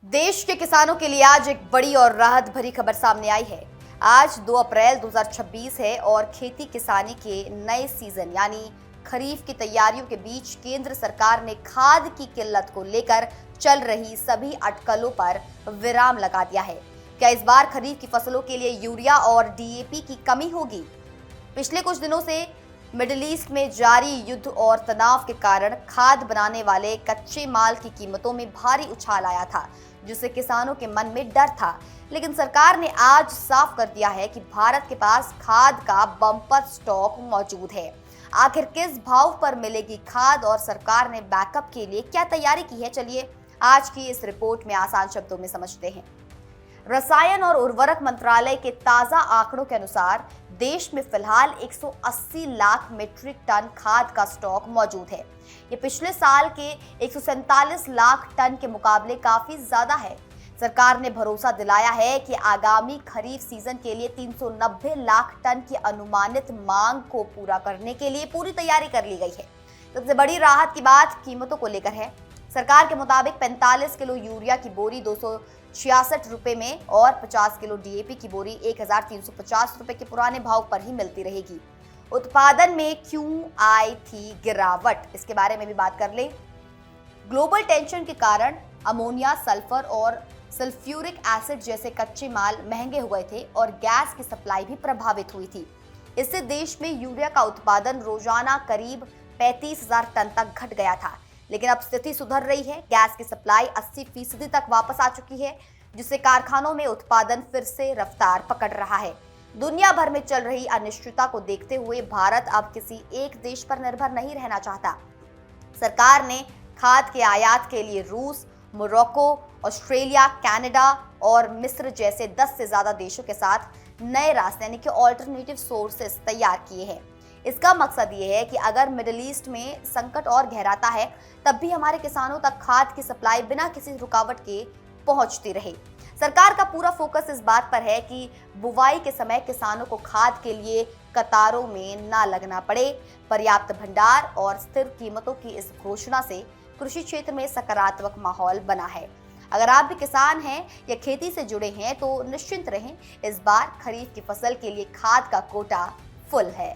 देश के किसानों के लिए आज एक बड़ी और राहत भरी खबर सामने आई है। आज 2 अप्रैल 2026 है और खेती किसानी के नए सीजन यानी खरीफ की तैयारियों के बीच केंद्र सरकार ने खाद की किल्लत को लेकर चल रही सभी अटकलों पर विराम लगा दिया है। क्या इस बार खरीफ की फसलों के लिए यूरिया और डीएपी की कमी होगी? पिछले कुछ दिनों से मिडिल ईस्ट में जारी युद्ध और तनाव के कारण खाद बनाने वाले कच्चे माल की कीमतों में भारी उछाल आया था, जिससे किसानों के मन में डर था। लेकिन सरकार ने आज साफ कर दिया है कि भारत के पास खाद का बम्पर स्टॉक मौजूद है। आखिर किस भाव पर मिलेगी खाद और सरकार ने बैकअप के लिए क्या तैयारी की है, चलिए आज की इस रिपोर्ट में आसान शब्दों में समझते हैं। रसायन और उर्वरक मंत्रालय के ताजा आंकड़ों के अनुसार देश में फिलहाल 180 लाख मीट्रिक टन खाद का स्टॉक मौजूद है। ये पिछले साल के 147 लाख टन के मुकाबले काफी ज्यादा है। सरकार ने भरोसा दिलाया है कि आगामी खरीफ सीजन के लिए 390 लाख टन की अनुमानित मांग को पूरा करने के लिए पूरी तैयारी कर ली गई है। सबसे बड़ी राहत की बात कीमतों को लेकर है। सरकार के मुताबिक 45 किलो यूरिया की बोरी 266 रुपए में और 50 किलो डीएपी की बोरी 1350 रुपए के पुराने भाव पर ही मिलती रहेगी। उत्पादन में क्यों आई थी गिरावट, इसके बारे में भी बात कर ले। ग्लोबल टेंशन के कारण अमोनिया, सल्फर और सल्फ्यूरिक एसिड जैसे कच्चे माल महंगे हुए थे और गैस की सप्लाई भी प्रभावित हुई थी। इससे देश में यूरिया का उत्पादन रोजाना करीब 35,000 टन तक घट गया था। लेकिन अब स्थिति सुधर रही है। गैस की सप्लाई 80% तक वापस आ चुकी है, जिससे कारखानों में उत्पादन फिर से रफ्तार पकड़ रहा है। दुनिया भर में चल रही अनिश्चितता को देखते हुए भारत अब किसी एक देश पर निर्भर नहीं रहना चाहता। सरकार ने खाद के आयात के लिए रूस, मोरक्को, ऑस्ट्रेलिया, कनाडा और मिस्र जैसे 10 से ज्यादा देशों के साथ नए रास्ते यानी कि ऑल्टरनेटिव सोर्सेस तैयार किए हैं। इसका मकसद ये है कि अगर मिडिल ईस्ट में संकट और गहराता है, तब भी हमारे किसानों तक खाद की सप्लाई बिना किसी रुकावट के पहुंचती रहे। सरकार का पूरा फोकस इस बात पर है कि बुवाई के समय किसानों को खाद के लिए कतारों में ना लगना पड़े। पर्याप्त भंडार और स्थिर कीमतों की इस घोषणा से कृषि क्षेत्र में सकारात्मक माहौल बना है। अगर आप भी किसान हैं या खेती से जुड़े हैं तो निश्चिंत रहें, इस बार खरीफ की फसल के लिए खाद का कोटा फुल है।